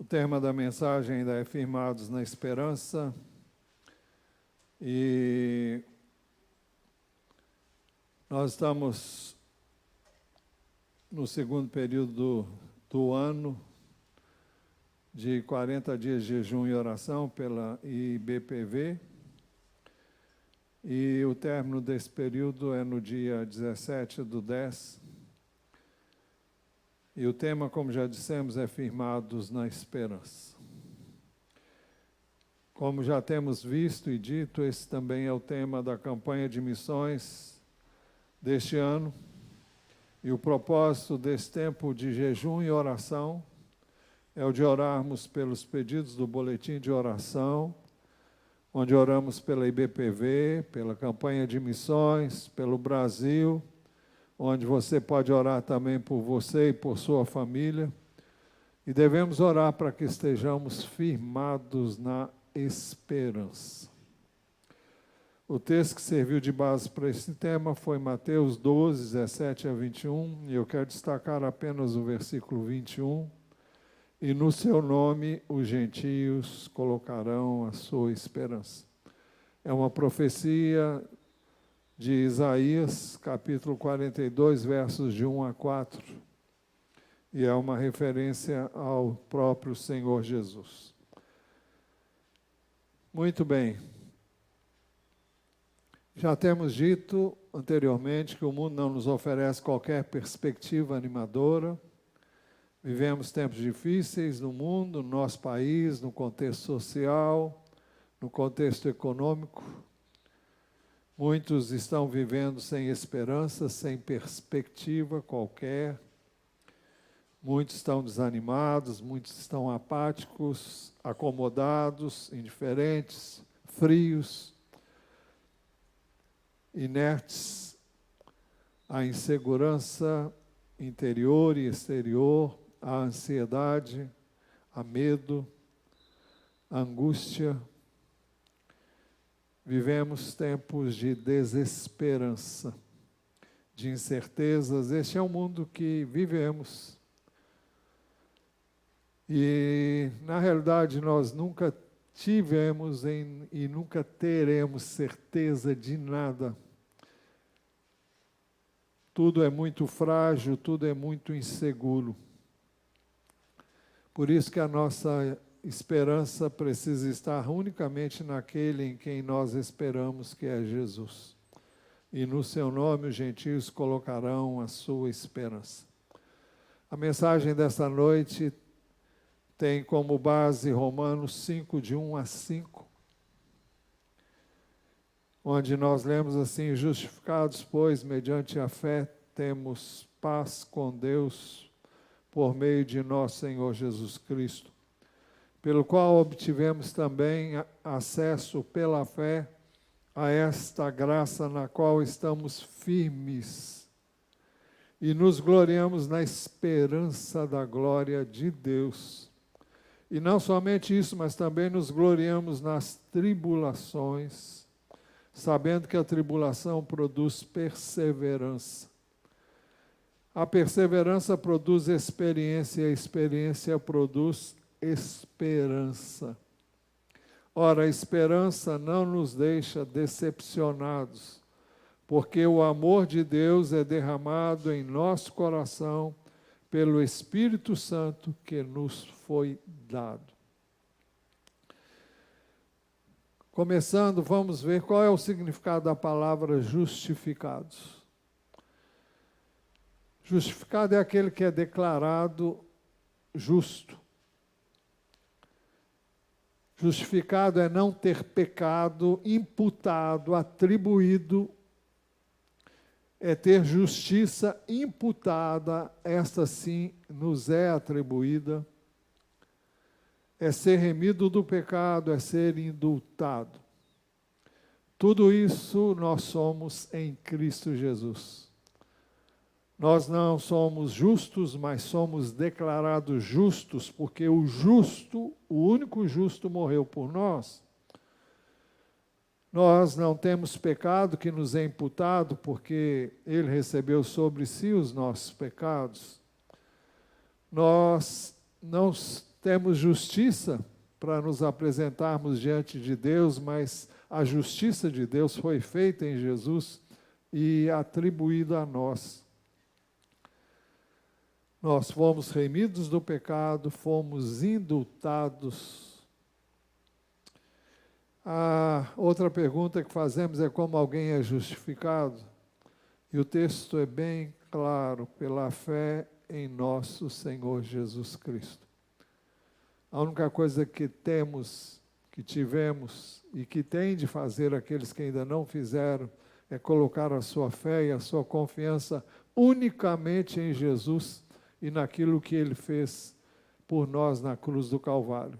O tema da mensagem ainda é Firmados na Esperança. E nós estamos no segundo período do ano, de 40 dias de jejum e oração pela IBPV. E o término desse período é no dia 17/10. E o tema, como já dissemos, é Firmados na Esperança. Como já temos visto e dito, esse também é o tema da campanha de missões deste ano. E o propósito desse tempo de jejum e oração é o de orarmos pelos pedidos do boletim de oração, onde oramos pela IBPV, pela campanha de missões, pelo Brasil, onde você pode orar também por você e por sua família. E devemos orar para que estejamos firmados na esperança. O texto que serviu de base para esse tema foi Mateus 12, 17-21, e eu quero destacar apenas o versículo 21. E no seu nome os gentios colocarão a sua esperança. É uma profecia de Isaías, capítulo 42, versos de 1-4. E é uma referência ao próprio Senhor Jesus. Muito bem. Já temos dito anteriormente que o mundo não nos oferece qualquer perspectiva animadora. Vivemos tempos difíceis no mundo, no nosso país, no contexto social, no contexto econômico. Muitos estão vivendo sem esperança, sem perspectiva qualquer. Muitos estão desanimados, muitos estão apáticos, acomodados, indiferentes, frios, inertes. A insegurança interior e exterior, a ansiedade, a medo, a angústia. Vivemos tempos de desesperança, de incertezas. Este é o mundo que vivemos. E, na realidade, nós nunca tivemos e nunca teremos certeza de nada. Tudo é muito frágil, tudo é muito inseguro. Por isso que a nossa esperança precisa estar unicamente naquele em quem nós esperamos, que é Jesus. E no seu nome os gentios colocarão a sua esperança. A mensagem desta noite tem como base Romanos 5, de 1-5, onde nós lemos assim: justificados, pois, mediante a fé, temos paz com Deus, por meio de nosso Senhor Jesus Cristo, pelo qual obtivemos também acesso pela fé a esta graça na qual estamos firmes e nos gloriamos na esperança da glória de Deus. E não somente isso, mas também nos gloriamos nas tribulações, sabendo que a tribulação produz perseverança. A perseverança produz experiência, e a experiência produz esperança. Ora, a esperança não nos deixa decepcionados, porque o amor de Deus é derramado em nosso coração pelo Espírito Santo que nos foi dado. Começando, vamos ver qual é o significado da palavra justificados. Justificado é aquele que é declarado justo. Justificado é não ter pecado imputado, atribuído, é ter justiça imputada, esta sim nos é atribuída, é ser remido do pecado, é ser indultado. Tudo isso nós somos em Cristo Jesus. Nós não somos justos, mas somos declarados justos, porque o justo, o único justo, morreu por nós. Nós não temos pecado que nos é imputado, porque Ele recebeu sobre si os nossos pecados. Nós não temos justiça para nos apresentarmos diante de Deus, mas a justiça de Deus foi feita em Jesus e atribuída a nós. Nós fomos remidos do pecado, fomos indultados. A outra pergunta que fazemos é como alguém é justificado? E o texto é bem claro, pela fé em nosso Senhor Jesus Cristo. A única coisa que temos, que tivemos e que tem de fazer aqueles que ainda não fizeram é colocar a sua fé e a sua confiança unicamente em Jesus e naquilo que Ele fez por nós na cruz do Calvário.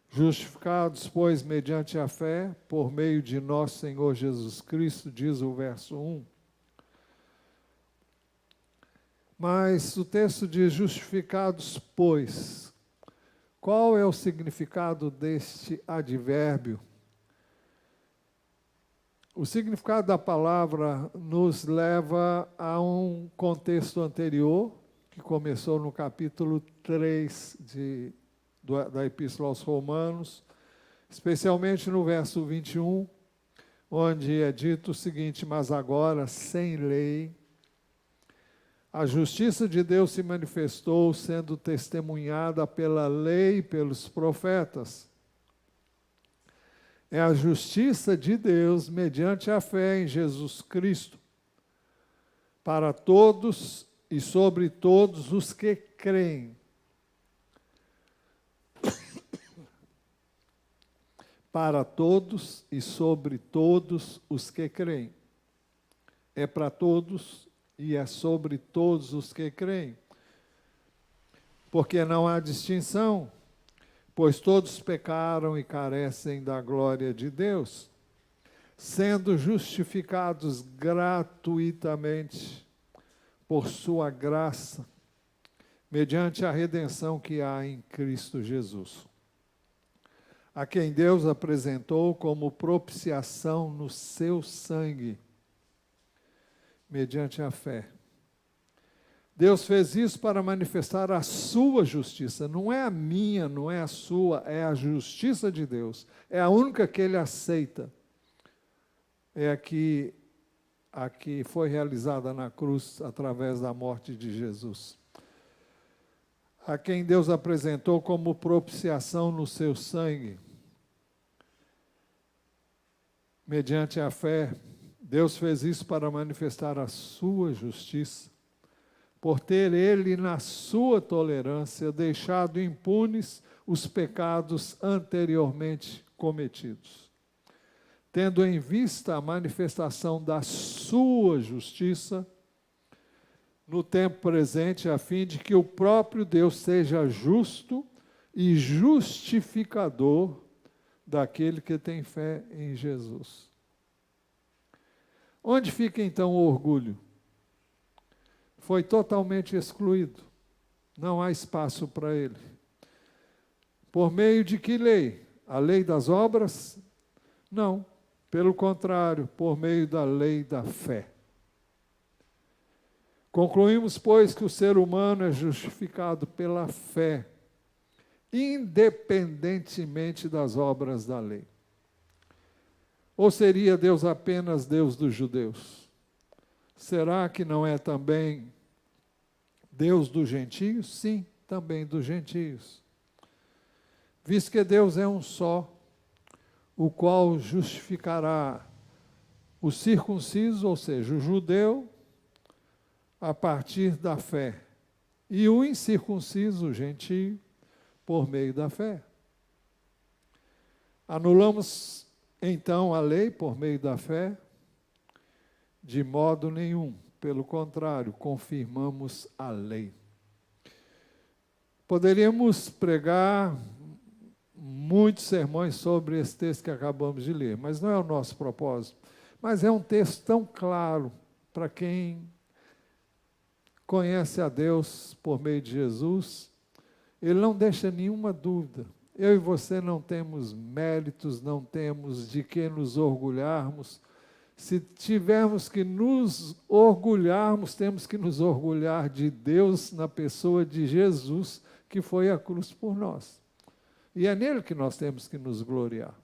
Justificados, pois, mediante a fé, por meio de nosso Senhor Jesus Cristo, diz o verso 1. Mas o texto diz justificados, pois. Qual é o significado deste advérbio? O significado da palavra nos leva a um contexto anterior, que começou no capítulo 3 da Epístola aos Romanos, especialmente no verso 21, onde é dito o seguinte: mas agora, sem lei, a justiça de Deus se manifestou, sendo testemunhada pela lei e pelos profetas. É a justiça de Deus mediante a fé em Jesus Cristo, para todos e sobre todos os que creem. Para todos e sobre todos os que creem. É para todos e é sobre todos os que creem. Porque não há distinção, pois todos pecaram e carecem da glória de Deus, sendo justificados gratuitamente por sua graça, mediante a redenção que há em Cristo Jesus, a quem Deus apresentou como propiciação no seu sangue, mediante a fé. Deus fez isso para manifestar a sua justiça. Não é a minha, não é a sua, é a justiça de Deus. É a única que Ele aceita. É a que foi realizada na cruz através da morte de Jesus. A quem Deus apresentou como propiciação no seu sangue. Mediante a fé, Deus fez isso para manifestar a sua justiça, por ter Ele, na sua tolerância, deixado impunes os pecados anteriormente cometidos, tendo em vista a manifestação da sua justiça no tempo presente, a fim de que o próprio Deus seja justo e justificador daquele que tem fé em Jesus. Onde fica então o orgulho? Foi totalmente excluído. Não há espaço para ele. Por meio de que lei? A lei das obras? Não. Pelo contrário, por meio da lei da fé. Concluímos, pois, que o ser humano é justificado pela fé, independentemente das obras da lei. Ou seria Deus apenas Deus dos judeus? Será que não é também Deus dos gentios? Sim, também dos gentios. Visto que Deus é um só, o qual justificará o circunciso, ou seja, o judeu, a partir da fé, e o incircunciso, o gentio, por meio da fé. Anulamos, então, a lei por meio da fé? De modo nenhum. Pelo contrário, confirmamos a lei. Poderíamos pregar muitos sermões sobre esse texto que acabamos de ler, mas não é o nosso propósito. Mas é um texto tão claro para quem conhece a Deus por meio de Jesus. Ele não deixa nenhuma dúvida. Eu e você não temos méritos, não temos de que nos orgulharmos. Se tivermos que nos orgulharmos, temos que nos orgulhar de Deus na pessoa de Jesus, que foi a cruz por nós. E é nele que nós temos que nos gloriar.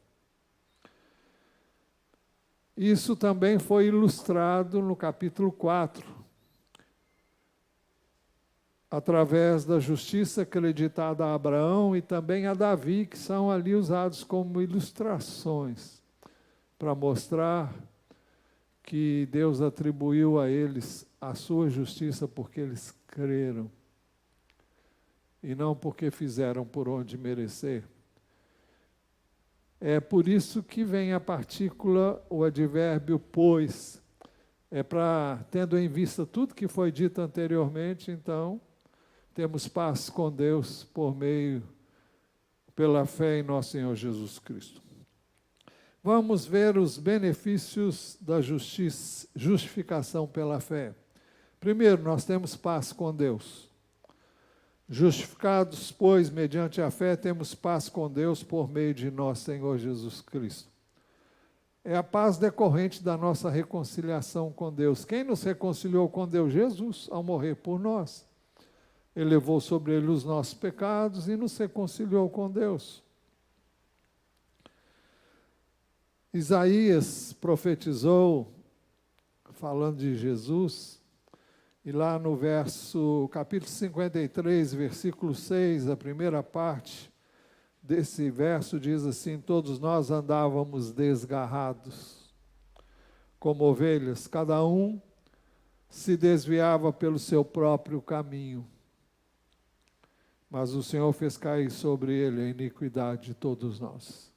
Isso também foi ilustrado no capítulo 4, através da justiça acreditada a Abraão e também a Davi, que são ali usados como ilustrações, para mostrar que Deus atribuiu a eles a sua justiça porque eles creram, e não porque fizeram por onde merecer. É por isso que vem a partícula, o advérbio pois. É para, tendo em vista tudo que foi dito anteriormente, então, temos paz com Deus pela fé em nosso Senhor Jesus Cristo. Vamos ver os benefícios da justificação pela fé. Primeiro, nós temos paz com Deus. Justificados, pois, mediante a fé, temos paz com Deus por meio de nosso Senhor Jesus Cristo. É a paz decorrente da nossa reconciliação com Deus. Quem nos reconciliou com Deus? Jesus, ao morrer por nós. Ele levou sobre ele os nossos pecados e nos reconciliou com Deus. Isaías profetizou, falando de Jesus, e lá no capítulo 53, versículo 6, a primeira parte desse verso diz assim: todos nós andávamos desgarrados, como ovelhas, cada um se desviava pelo seu próprio caminho, mas o Senhor fez cair sobre ele a iniquidade de todos nós.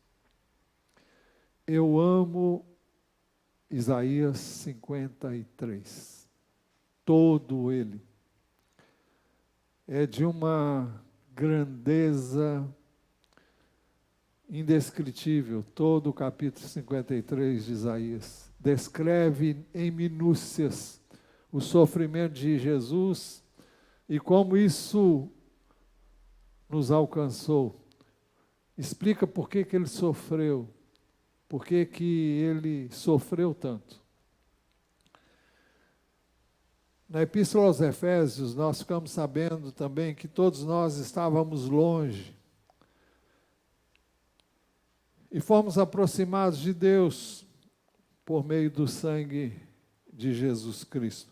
Eu amo Isaías 53. Todo ele é de uma grandeza indescritível. Todo o capítulo 53 de Isaías descreve em minúcias o sofrimento de Jesus e como isso nos alcançou. Explica por que ele sofreu, por que ele sofreu tanto. Na Epístola aos Efésios, nós ficamos sabendo também que todos nós estávamos longe e fomos aproximados de Deus por meio do sangue de Jesus Cristo.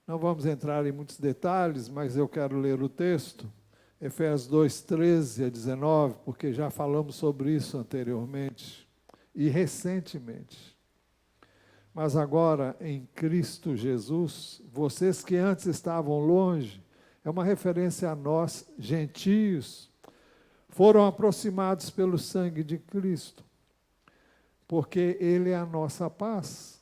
Não vamos entrar em muitos detalhes, mas eu quero ler o texto, Efésios 2, 13 a 19, porque já falamos sobre isso anteriormente e recentemente. Mas agora, em Cristo Jesus, vocês que antes estavam longe, é uma referência a nós, gentios, foram aproximados pelo sangue de Cristo, porque Ele é a nossa paz.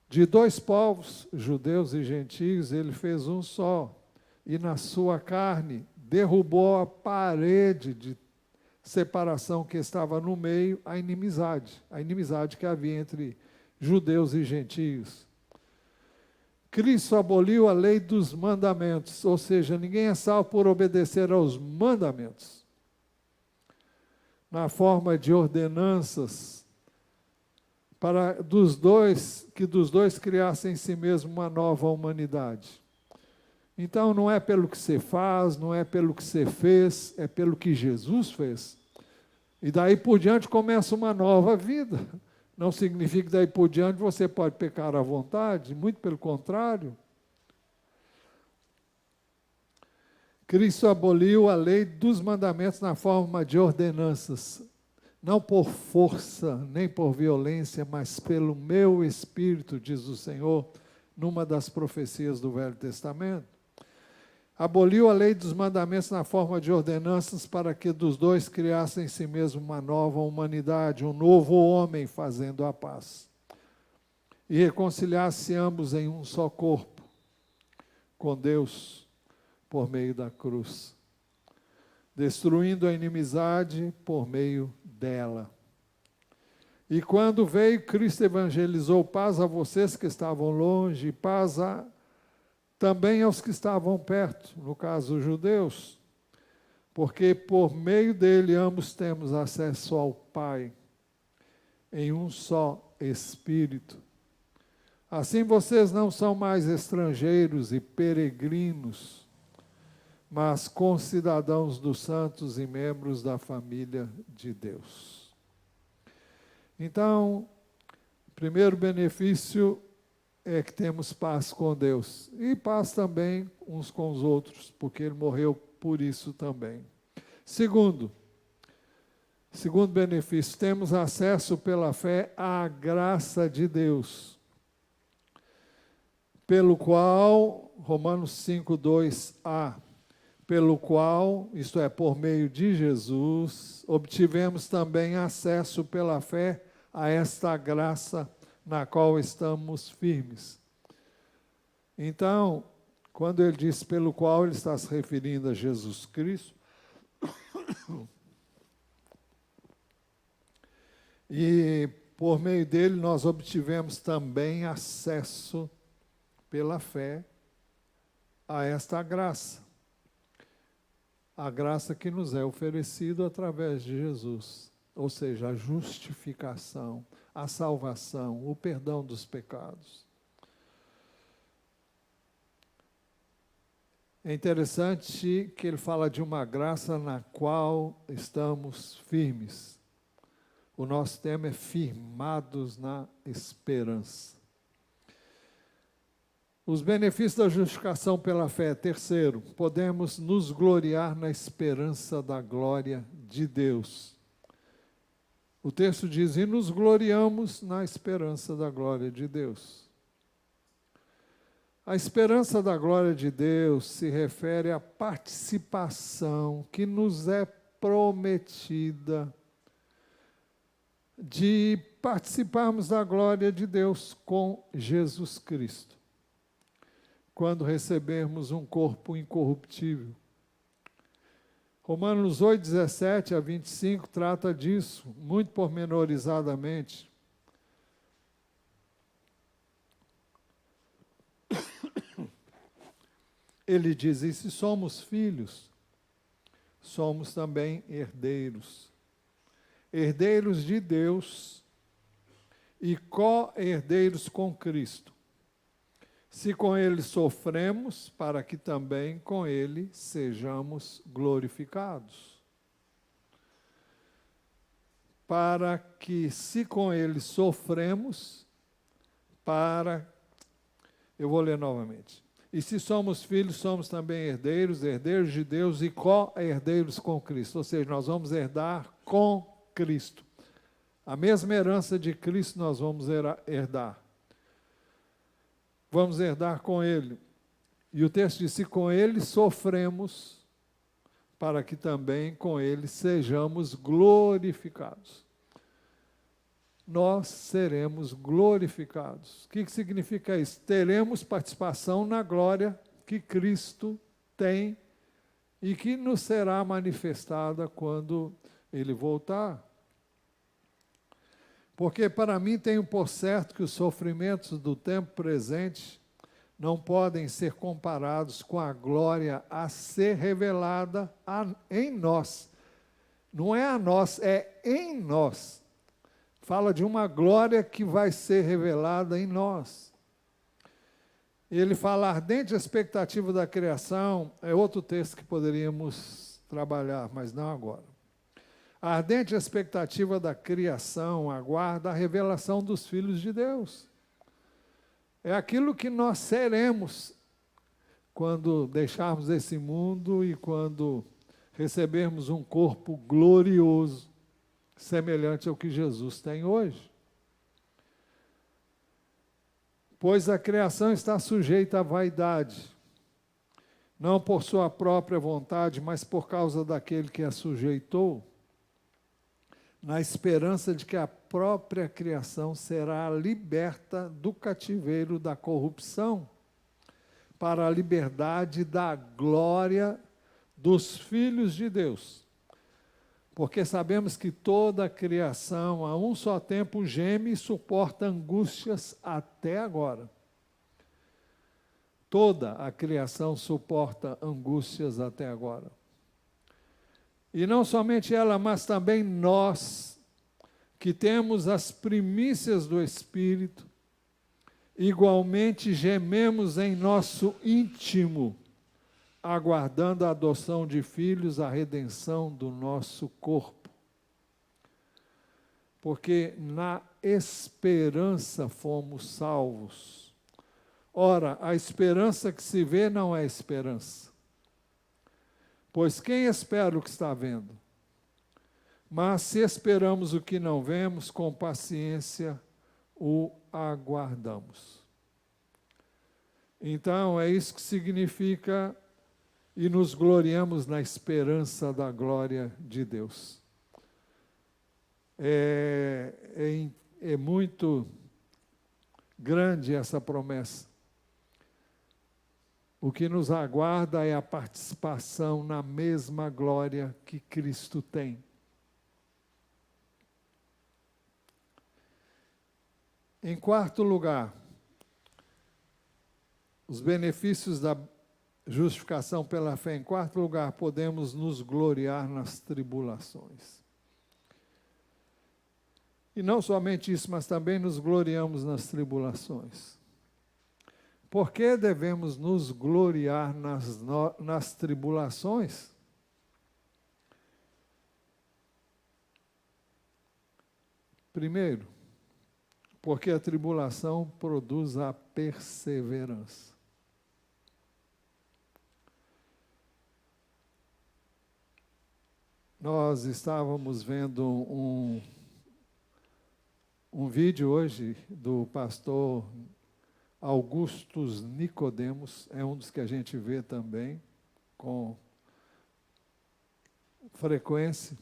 De dois povos, judeus e gentios, Ele fez um só, e na sua carne derrubou a parede de separação que estava no meio, a inimizade que havia entre judeus e gentios. Cristo aboliu a lei dos mandamentos, ou seja, ninguém é salvo por obedecer aos mandamentos, na forma de ordenanças, para que dos dois criassem em si mesmo uma nova humanidade. Então não é pelo que você faz, não é pelo que você fez, é pelo que Jesus fez. E daí por diante começa uma nova vida. Não significa que daí por diante você pode pecar à vontade, muito pelo contrário. Cristo aboliu a lei dos mandamentos na forma de ordenanças, não por força, nem por violência, mas pelo meu Espírito, diz o Senhor, numa das profecias do Velho Testamento. Aboliu a lei dos mandamentos na forma de ordenanças para que dos dois criassem em si mesmo uma nova humanidade, um novo homem fazendo a paz. E reconciliasse ambos em um só corpo com Deus por meio da cruz, destruindo a inimizade por meio dela. E quando veio, Cristo evangelizou paz a vocês que estavam longe, paz também aos que estavam perto, no caso os judeus, porque por meio dele ambos temos acesso ao Pai, em um só Espírito. Assim vocês não são mais estrangeiros e peregrinos, mas concidadãos dos santos e membros da família de Deus. Então, o primeiro benefício é que temos paz com Deus, e paz também uns com os outros, porque Ele morreu por isso também. Segundo benefício, temos acesso pela fé à graça de Deus, pelo qual, Romanos 5:2a, pelo qual, isto é, por meio de Jesus, obtivemos também acesso pela fé a esta graça na qual estamos firmes. Então, quando ele diz pelo qual, ele está se referindo a Jesus Cristo. E por meio dele nós obtivemos também acesso pela fé a esta graça. A graça que nos é oferecida através de Jesus, ou seja, a justificação, a salvação, o perdão dos pecados. É interessante que ele fala de uma graça na qual estamos firmes. O nosso tema é firmados na esperança. Os benefícios da justificação pela fé. Terceiro, podemos nos gloriar na esperança da glória de Deus. O texto diz, e nos gloriamos na esperança da glória de Deus. A esperança da glória de Deus se refere à participação que nos é prometida de participarmos da glória de Deus com Jesus Cristo, quando recebermos um corpo incorruptível. Romanos 8:17-25 trata disso, muito pormenorizadamente. Ele diz, e se somos filhos, somos também herdeiros. Herdeiros de Deus e co-herdeiros com Cristo. Se com Ele sofremos, para que também com Ele sejamos glorificados. Para que, se com Ele sofremos, eu vou ler novamente. E se somos filhos, somos também herdeiros, herdeiros de Deus e co-herdeiros com Cristo. Ou seja, nós vamos herdar com Cristo. A mesma herança de Cristo nós vamos herdar. Vamos herdar com Ele. E o texto diz, se com Ele sofremos, para que também com Ele sejamos glorificados. Nós seremos glorificados. O que significa isso? Teremos participação na glória que Cristo tem e que nos será manifestada quando Ele voltar. Porque para mim tenho por certo que os sofrimentos do tempo presente não podem ser comparados com a glória a ser revelada em nós. Não é a nós, é em nós. Fala de uma glória que vai ser revelada em nós. Ele fala, a ardente expectativa da criação, é outro texto que poderíamos trabalhar, mas não agora. A ardente expectativa da criação aguarda a revelação dos filhos de Deus. É aquilo que nós seremos quando deixarmos esse mundo e quando recebermos um corpo glorioso, semelhante ao que Jesus tem hoje. Pois a criação está sujeita à vaidade, não por sua própria vontade, mas por causa daquele que a sujeitou, na esperança de que a própria criação será liberta do cativeiro da corrupção, para a liberdade da glória dos filhos de Deus. Porque sabemos que toda a criação, a um só tempo, geme e suporta angústias até agora. Toda a criação suporta angústias até agora. E não somente ela, mas também nós, que temos as primícias do Espírito, igualmente gememos em nosso íntimo, aguardando a adoção de filhos, a redenção do nosso corpo. Porque na esperança fomos salvos. Ora, a esperança que se vê não é esperança. Pois quem espera o que está vendo? Mas se esperamos o que não vemos, com paciência o aguardamos. Então, é isso que significa e nos gloriamos na esperança da glória de Deus. É muito grande essa promessa. O que nos aguarda é a participação na mesma glória que Cristo tem. Em quarto lugar, os benefícios da justificação pela fé. Em quarto lugar, podemos nos gloriar nas tribulações. E não somente isso, mas também nos gloriamos nas tribulações. Por que devemos nos gloriar nas tribulações? Primeiro, porque a tribulação produz a perseverança. Nós estávamos vendo um vídeo hoje do pastor Augustus Nicodemos, é um dos que a gente vê também com frequência.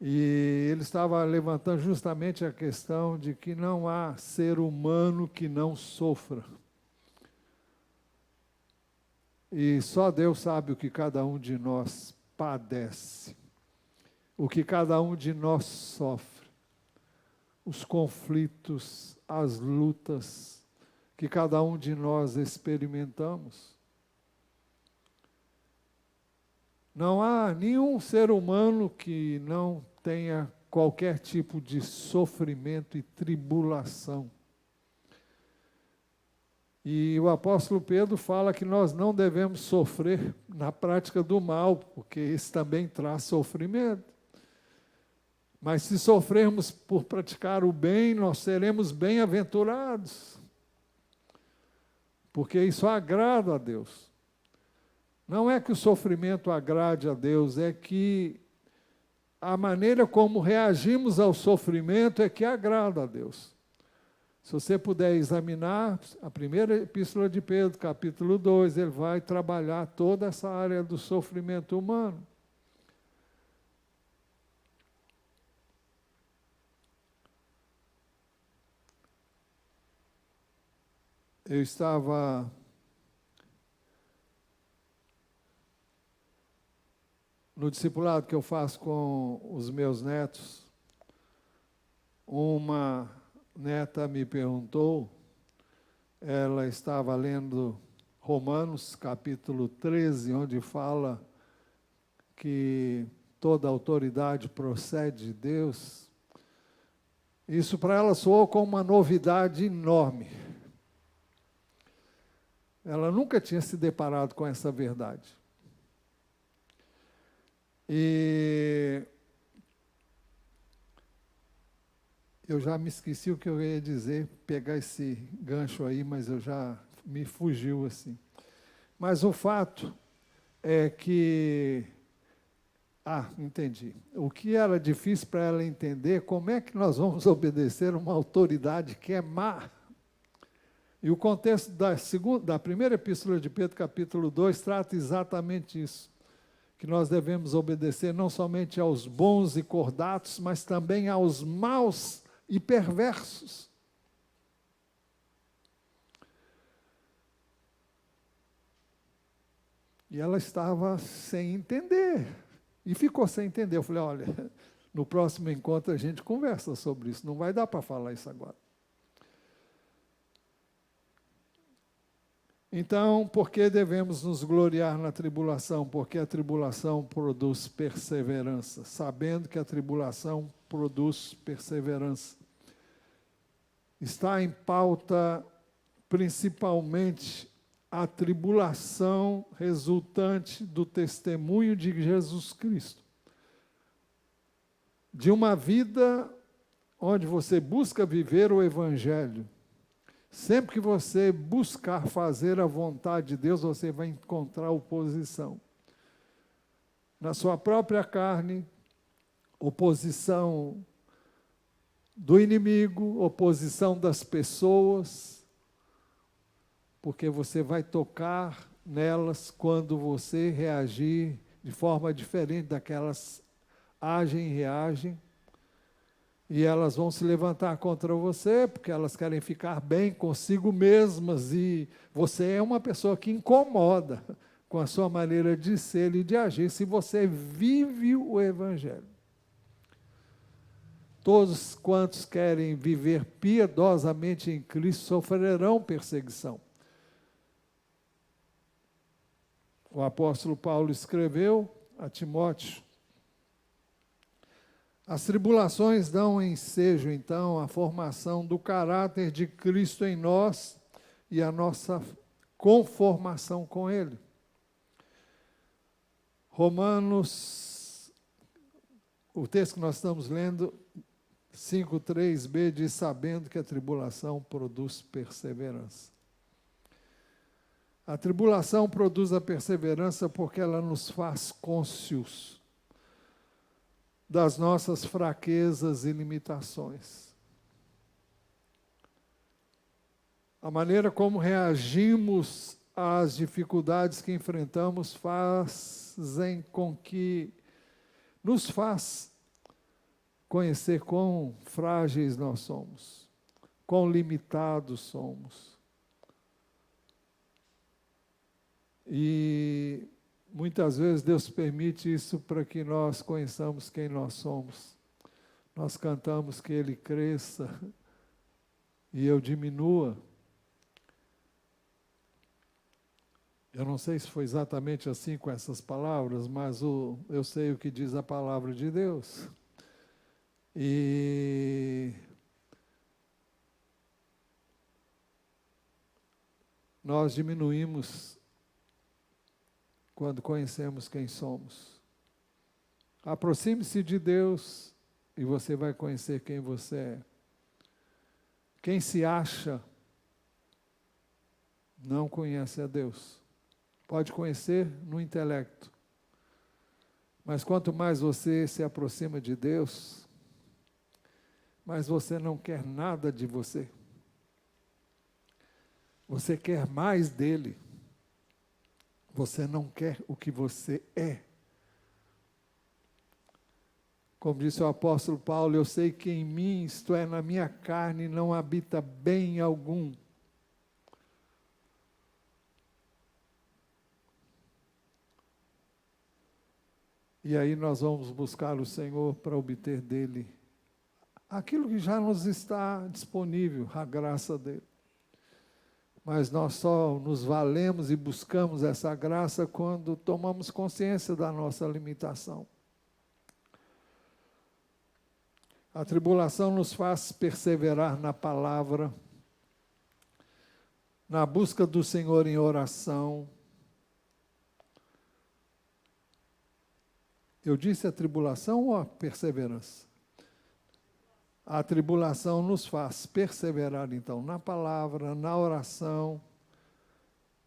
E ele estava levantando justamente a questão de que não há ser humano que não sofra. E só Deus sabe o que cada um de nós padece, o que cada um de nós sofre, os conflitos, as lutas que cada um de nós experimentamos. Não há nenhum ser humano que não tenha qualquer tipo de sofrimento e tribulação. E o apóstolo Pedro fala que nós não devemos sofrer na prática do mal, porque isso também traz sofrimento. Mas se sofrermos por praticar o bem, nós seremos bem-aventurados, porque isso agrada a Deus. Não é que o sofrimento agrade a Deus, é que a maneira como reagimos ao sofrimento é que agrada a Deus. Se você puder examinar a primeira epístola de Pedro, capítulo 2, ele vai trabalhar toda essa área do sofrimento humano. Eu estava no discipulado que eu faço com os meus netos. Uma neta me perguntou, ela estava lendo Romanos, capítulo 13, onde fala que toda autoridade procede de Deus. Isso para ela soou como uma novidade enorme. Ela nunca tinha se deparado com essa verdade. E eu já me esqueci o que eu ia dizer, pegar esse gancho aí, mas eu já me fugiu assim. Mas o fato é que... entendi. O que era difícil para ela entender, como é que nós vamos obedecer uma autoridade que é má? E o contexto da primeira epístola de Pedro, capítulo 2, trata exatamente isso. Que nós devemos obedecer não somente aos bons e cordatos, mas também aos maus e perversos. E ela estava sem entender. E ficou sem entender. Eu falei, olha, no próximo encontro a gente conversa sobre isso. Não vai dar para falar isso agora. Então, por que devemos nos gloriar na tribulação? Porque a tribulação produz perseverança, sabendo que a tribulação produz perseverança. Está em pauta, principalmente, a tribulação resultante do testemunho de Jesus Cristo. De uma vida onde você busca viver o Evangelho. Sempre que você buscar fazer a vontade de Deus, você vai encontrar oposição. Na sua própria carne, oposição do inimigo, oposição das pessoas, porque você vai tocar nelas quando você reagir de forma diferente daquelas agem e reagem, e elas vão se levantar contra você, porque elas querem ficar bem consigo mesmas, e você é uma pessoa que incomoda com a sua maneira de ser e de agir, se você vive o Evangelho. Todos quantos querem viver piedosamente em Cristo sofrerão perseguição. O apóstolo Paulo escreveu a Timóteo: as tribulações dão ensejo, então, à formação do caráter de Cristo em nós e a nossa conformação com Ele. Romanos, o texto que nós estamos lendo, 5:3b, diz: sabendo que a tribulação produz perseverança. A tribulação produz a perseverança porque ela nos faz cônscios das nossas fraquezas e limitações. A maneira como reagimos às dificuldades que enfrentamos fazem com que nos faz conhecer quão frágeis nós somos, quão limitados somos. E muitas vezes Deus permite isso para que nós conheçamos quem nós somos. Nós cantamos que Ele cresça e eu diminua. Eu não sei se foi exatamente assim com essas palavras, mas eu sei o que diz a palavra de Deus. E nós diminuímos quando conhecemos quem somos. Aproxime-se de Deus e você vai conhecer quem você é. Quem se acha não conhece a Deus. Pode conhecer no intelecto, mas quanto mais você se aproxima de Deus, mais você não quer nada de você. Você quer mais dele. Você não quer o que você é. Como disse o apóstolo Paulo, eu sei que em mim, isto é, na minha carne, não habita bem algum. E aí nós vamos buscar o Senhor para obter dele aquilo que já nos está disponível, a graça dele. Mas nós só nos valemos e buscamos essa graça quando tomamos consciência da nossa limitação. A tribulação nos faz perseverar na palavra, na busca do Senhor em oração. Eu disse a tribulação ou a perseverança? A tribulação nos faz perseverar, então, na palavra, na oração,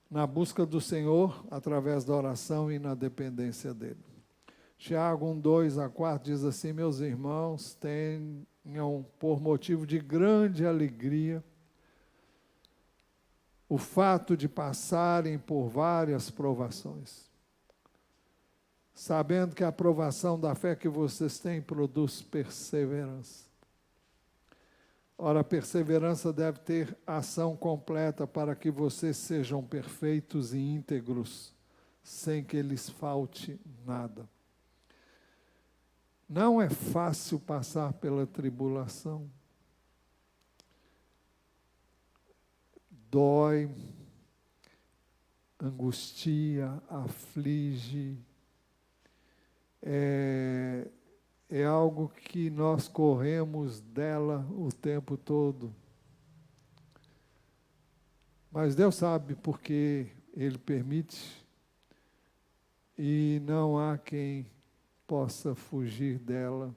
na busca do Senhor, através da oração e na dependência dele. Tiago 1:2-4 diz assim: meus irmãos, tenham por motivo de grande alegria o fato de passarem por várias provações, sabendo que a provação da fé que vocês têm produz perseverança. Ora, a perseverança deve ter ação completa para que vocês sejam perfeitos e íntegros, sem que lhes falte nada. Não é fácil passar pela tribulação. Dói, angustia, aflige. É algo que nós corremos dela o tempo todo. Mas Deus sabe porque Ele permite, e não há quem possa fugir dela,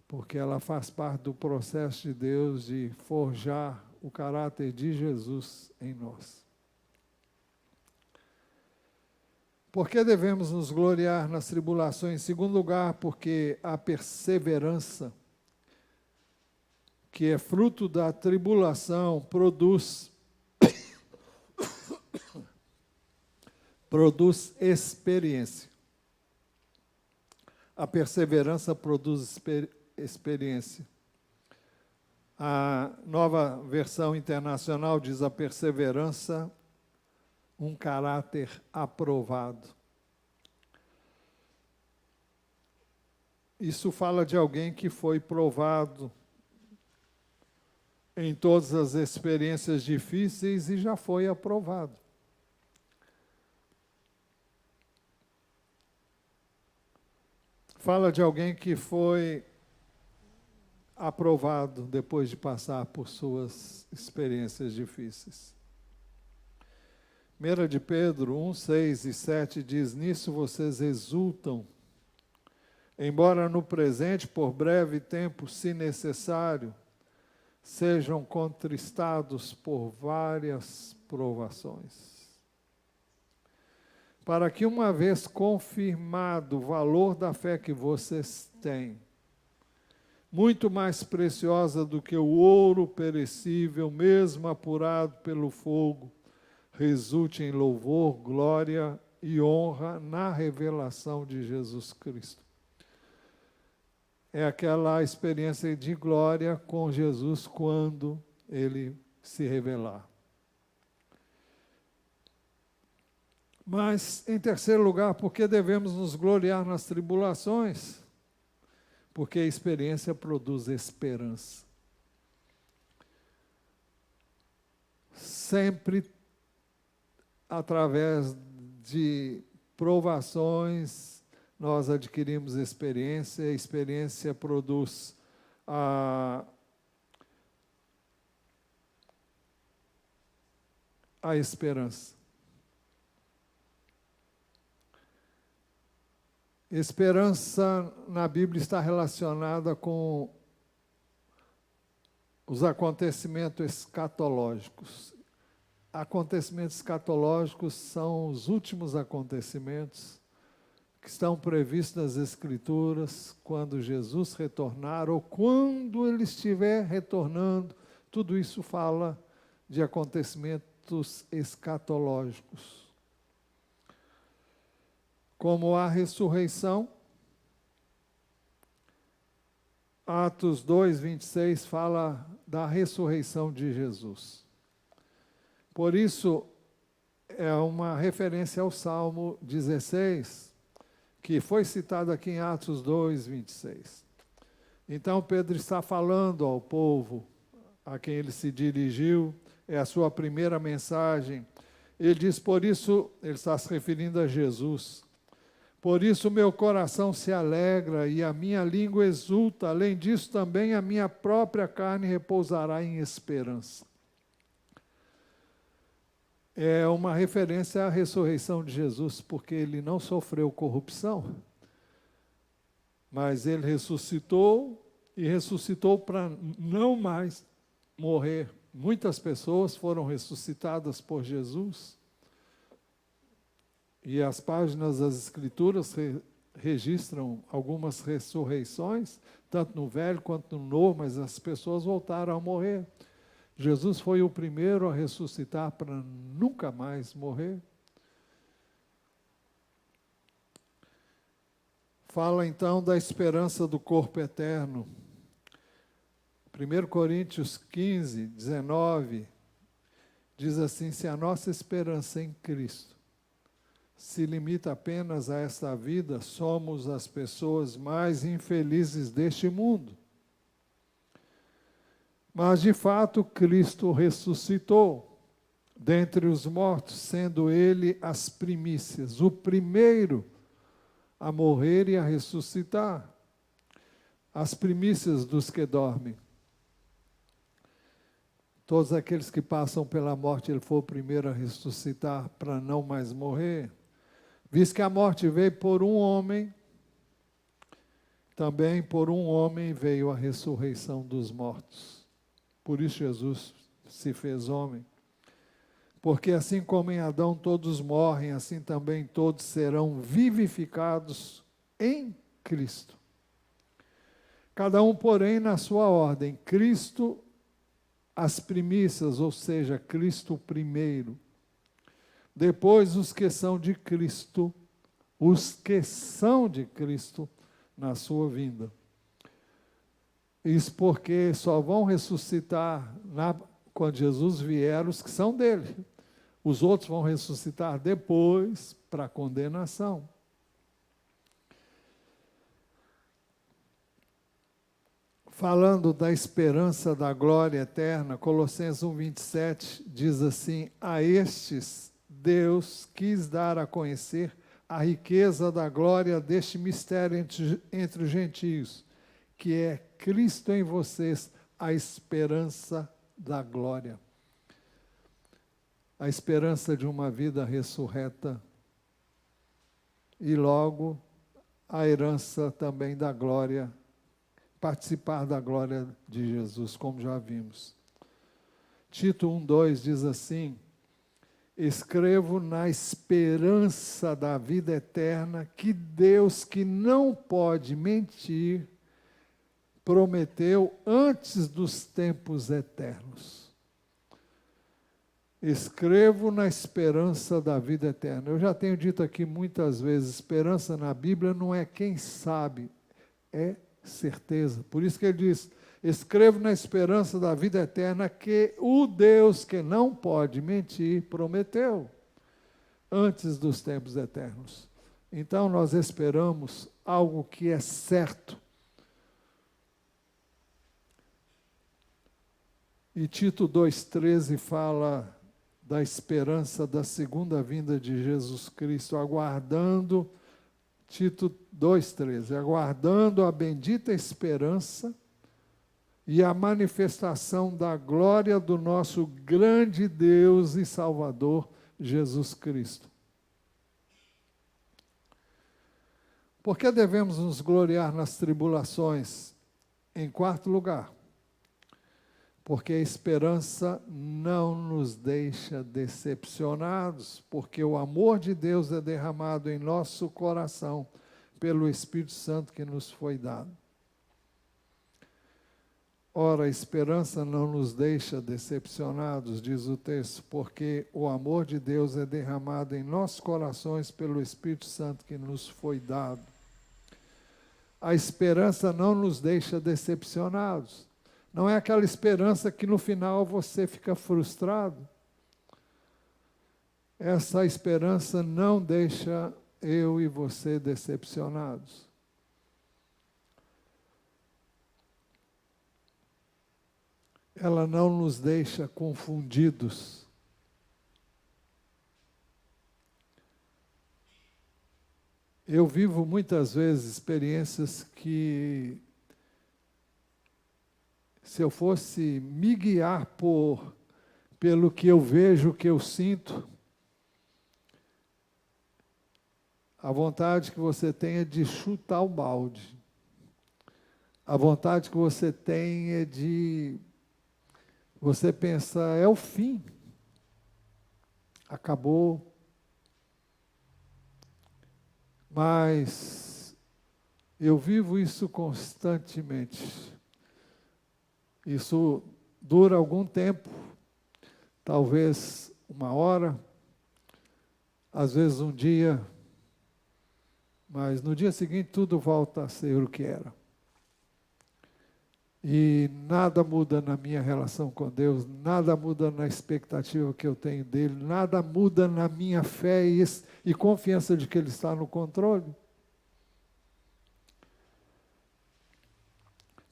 porque ela faz parte do processo de Deus de forjar o caráter de Jesus em nós. Por que devemos nos gloriar nas tribulações? Em segundo lugar, porque a perseverança, que é fruto da tribulação, produz experiência. A perseverança produz experiência. A nova versão internacional diz a perseverança, um caráter aprovado. Isso fala de alguém que foi provado em todas as experiências difíceis e já foi aprovado. Fala de alguém que foi aprovado depois de passar por suas experiências difíceis. 1 de Pedro 1, 6 e 7 diz: nisso vocês exultam, embora no presente, por breve tempo, se necessário, sejam contristados por várias provações, para que, uma vez confirmado o valor da fé que vocês têm, muito mais preciosa do que o ouro perecível, mesmo apurado pelo fogo, resulte em louvor, glória e honra na revelação de Jesus Cristo. É aquela experiência de glória com Jesus quando Ele se revelar. Mas, em terceiro lugar, por que devemos nos gloriar nas tribulações? Porque a experiência produz esperança. Sempre através de provações, nós adquirimos experiência, a experiência produz a esperança. Esperança na Bíblia está relacionada com os acontecimentos escatológicos. Acontecimentos escatológicos são os últimos acontecimentos que estão previstos nas Escrituras quando Jesus retornar ou quando Ele estiver retornando. Tudo isso fala de acontecimentos escatológicos. Como a ressurreição, Atos 2, 26 fala da ressurreição de Jesus. Por isso, é uma referência ao Salmo 16, que foi citado aqui em Atos 2, 26. Então, Pedro está falando ao povo a quem ele se dirigiu, é a sua primeira mensagem. Ele diz, por isso, ele está se referindo a Jesus, por isso meu coração se alegra e a minha língua exulta, além disso também a minha própria carne repousará em esperança. É uma referência à ressurreição de Jesus, porque ele não sofreu corrupção, mas ele ressuscitou, e ressuscitou para não mais morrer. Muitas pessoas foram ressuscitadas por Jesus, e as páginas das Escrituras registram algumas ressurreições, tanto no Velho quanto no Novo, mas as pessoas voltaram a morrer. Jesus foi o primeiro a ressuscitar para nunca mais morrer. Fala então da esperança do corpo eterno. 1 Coríntios 15, 19, diz assim, se a nossa esperança em Cristo se limita apenas a esta vida, somos as pessoas mais infelizes deste mundo. Mas, de fato, Cristo ressuscitou dentre os mortos, sendo Ele as primícias, o primeiro a morrer e a ressuscitar, as primícias dos que dormem. Todos aqueles que passam pela morte, ele foi o primeiro a ressuscitar para não mais morrer. Visto que a morte veio por um homem, também por um homem veio a ressurreição dos mortos. Por isso Jesus se fez homem. Porque assim como em Adão todos morrem, assim também todos serão vivificados em Cristo. Cada um, porém, na sua ordem. Cristo, as primícias, ou seja, Cristo primeiro. Depois os que são de Cristo, na sua vinda. Isso porque só vão ressuscitar quando Jesus vier os que são dele. Os outros vão ressuscitar depois para a condenação. Falando da esperança da glória eterna, Colossenses 1:27 diz assim: a estes Deus quis dar a conhecer a riqueza da glória deste mistério entre os gentios, que é Cristo em vocês, a esperança da glória. A esperança de uma vida ressurreta e logo a herança também da glória, participar da glória de Jesus, como já vimos. Tito 1:2 diz assim: escrevo na esperança da vida eterna que Deus, que não pode mentir, prometeu antes dos tempos eternos. Escrevo na esperança da vida eterna. Eu já tenho dito aqui muitas vezes, esperança na Bíblia não é quem sabe, é certeza. Por isso que ele diz, escrevo na esperança da vida eterna que o Deus que não pode mentir prometeu antes dos tempos eternos. Então nós esperamos algo que é certo. E Tito 2,13 fala da esperança da segunda vinda de Jesus Cristo, aguardando, Tito 2,13, aguardando a bendita esperança e a manifestação da glória do nosso grande Deus e Salvador, Jesus Cristo. Por que devemos nos gloriar nas tribulações? Em quarto lugar, porque a esperança não nos deixa decepcionados, porque o amor de Deus é derramado em nosso coração pelo Espírito Santo que nos foi dado. Ora, a esperança não nos deixa decepcionados, diz o texto, porque o amor de Deus é derramado em nossos corações pelo Espírito Santo que nos foi dado. A esperança não nos deixa decepcionados. Não é aquela esperança que no final você fica frustrado. Essa esperança não deixa eu e você decepcionados. Ela não nos deixa confundidos. Eu vivo muitas vezes experiências que, se eu fosse me guiar pelo que eu vejo, o que eu sinto, a vontade que você tem é de chutar o balde. A vontade que você tem é de você pensar, é o fim. Acabou. Mas eu vivo isso constantemente. Isso dura algum tempo, talvez uma hora, às vezes um dia, mas no dia seguinte tudo volta a ser o que era. E nada muda na minha relação com Deus, nada muda na expectativa que eu tenho dele, nada muda na minha fé e confiança de que ele está no controle.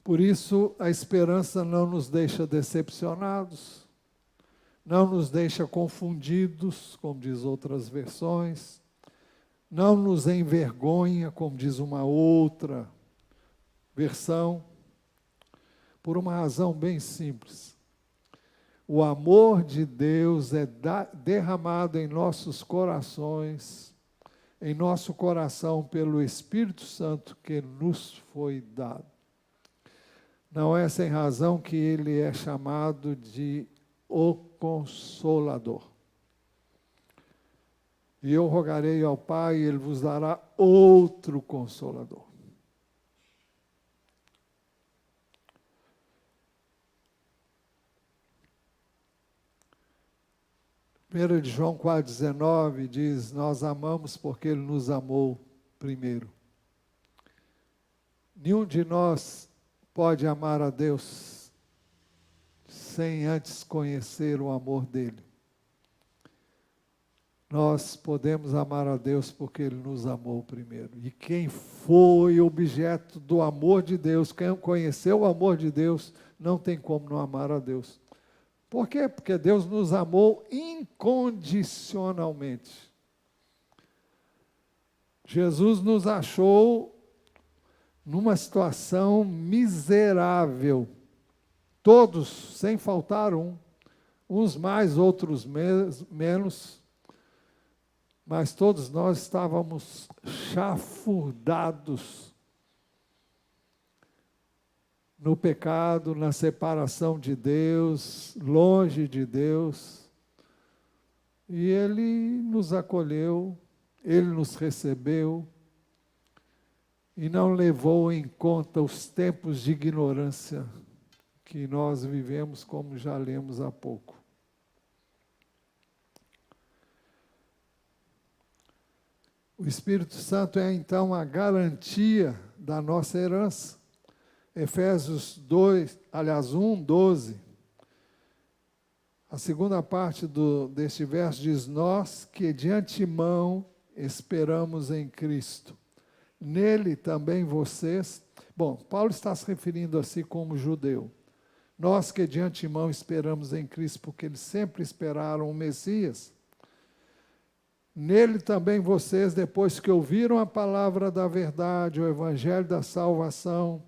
Por isso, a esperança não nos deixa decepcionados, não nos deixa confundidos, como diz outras versões, não nos envergonha, como diz uma outra versão, por uma razão bem simples. o amor de Deus é derramado em nossos corações, em nosso coração pelo Espírito Santo que nos foi dado. Não é sem razão que ele é chamado de o Consolador. E eu rogarei ao Pai, e Ele vos dará outro Consolador. 1 João 4,19 diz, nós amamos porque Ele nos amou primeiro. Nenhum de nós pode amar a Deus sem antes conhecer o amor dEle. Nós podemos amar a Deus porque Ele nos amou primeiro. E quem foi objeto do amor de Deus, quem conheceu o amor de Deus, não tem como não amar a Deus. Por quê? Porque Deus nos amou incondicionalmente. Jesus nos achou numa situação miserável. Todos, sem faltar um. Uns mais, outros menos. Mas todos nós estávamos chafurdados no pecado, na separação de Deus, longe de Deus. E Ele nos acolheu, Ele nos recebeu e não levou em conta os tempos de ignorância que nós vivemos, como já lemos há pouco. O Espírito Santo é então a garantia da nossa herança. Efésios 1, 12. A segunda parte deste verso diz, nós que de antemão esperamos em Cristo. Nele também vocês... Bom, Paulo está se referindo a si como judeu. Nós que de antemão esperamos em Cristo, porque eles sempre esperaram o Messias. Nele também vocês, depois que ouviram a palavra da verdade, o evangelho da salvação,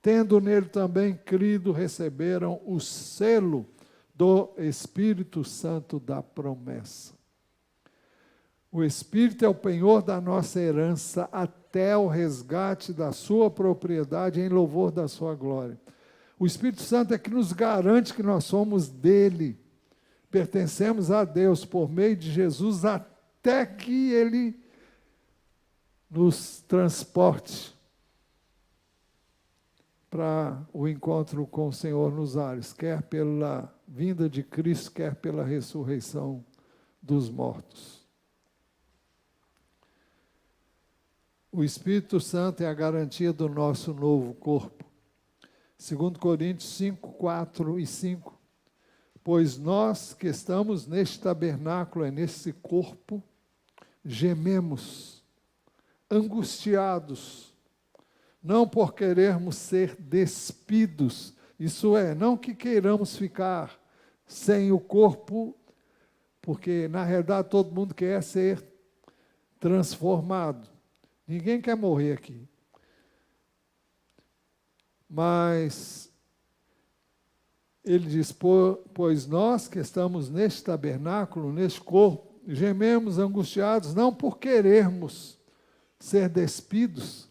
tendo nele também crido, receberam o selo do Espírito Santo da promessa. O Espírito é o penhor da nossa herança até o resgate da sua propriedade em louvor da sua glória. O Espírito Santo é que nos garante que nós somos dele, pertencemos a Deus por meio de Jesus até que ele nos transporte para o encontro com o Senhor nos ares, quer pela vinda de Cristo, quer pela ressurreição dos mortos. O Espírito Santo é a garantia do nosso novo corpo. 2 Coríntios 5, 4 e 5. Pois nós que estamos neste tabernáculo, nesse corpo, gememos, angustiados, não por querermos ser despidos, isso é, não que queiramos ficar sem o corpo, porque na realidade todo mundo quer ser transformado. Ninguém quer morrer aqui. Mas ele diz, pois nós que estamos neste tabernáculo, neste corpo, gememos angustiados, não por querermos ser despidos,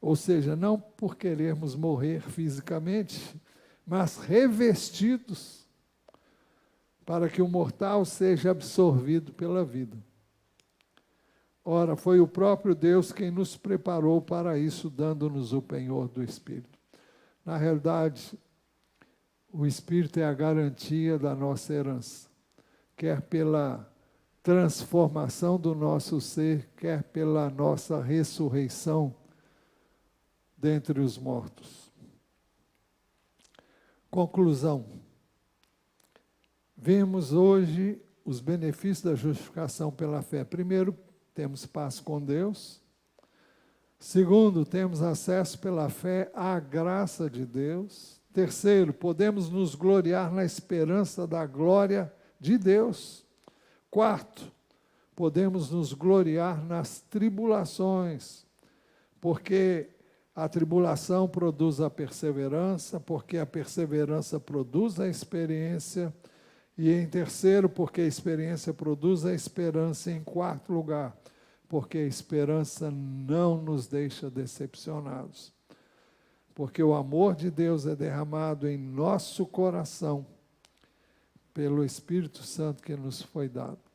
ou seja, não por querermos morrer fisicamente, mas revestidos para que o mortal seja absorvido pela vida. Ora, foi o próprio Deus quem nos preparou para isso, dando-nos o penhor do Espírito. Na realidade, o Espírito é a garantia da nossa herança, quer pela transformação do nosso ser, quer pela nossa ressurreição dentre os mortos. Conclusão. Vemos hoje os benefícios da justificação pela fé. Primeiro, temos paz com Deus. Segundo, temos acesso pela fé à graça de Deus. Terceiro, podemos nos gloriar na esperança da glória de Deus. Quarto, podemos nos gloriar nas tribulações, porque A tribulação produz a perseverança, porque a perseverança produz a experiência. E em terceiro, porque a experiência produz a esperança. E em quarto lugar, porque a esperança não nos deixa decepcionados. Porque o amor de Deus é derramado em nosso coração pelo Espírito Santo que nos foi dado.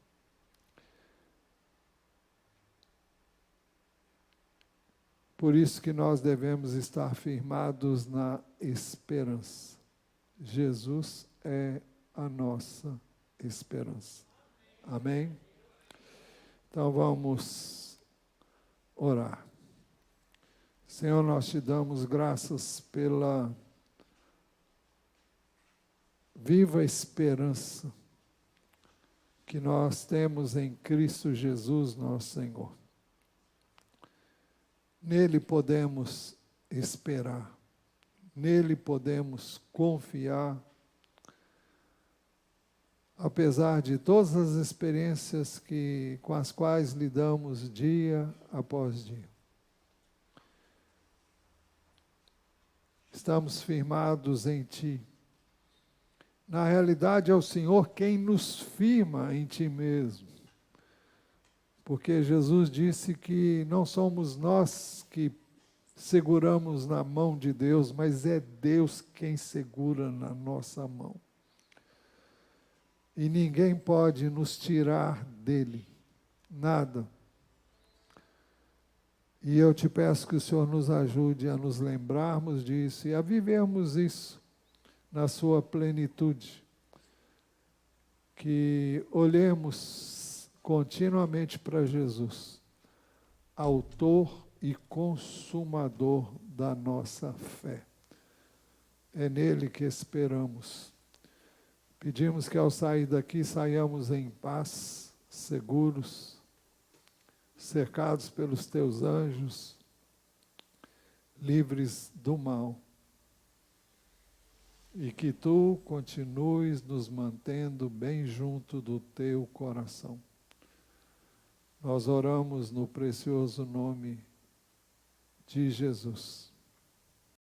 Por isso que nós devemos estar firmados na esperança. Jesus é a nossa esperança. Amém? Então vamos orar. Senhor, nós te damos graças pela viva esperança que nós temos em Cristo Jesus, nosso Senhor. Nele podemos esperar, nele podemos confiar, apesar de todas as experiências com as quais lidamos dia após dia. Estamos firmados em Ti. Na realidade, é o Senhor quem nos firma em Ti mesmo. Porque Jesus disse que não somos nós que seguramos na mão de Deus, mas é Deus quem segura na nossa mão. E ninguém pode nos tirar dele, nada. E eu te peço que o Senhor nos ajude a nos lembrarmos disso e a vivermos isso na sua plenitude. Que olhemos continuamente para Jesus, autor e consumador da nossa fé. É nele que esperamos. Pedimos que ao sair daqui saiamos em paz, seguros, cercados pelos teus anjos, livres do mal. E que tu continues nos mantendo bem junto do teu coração. Nós oramos no precioso nome de Jesus.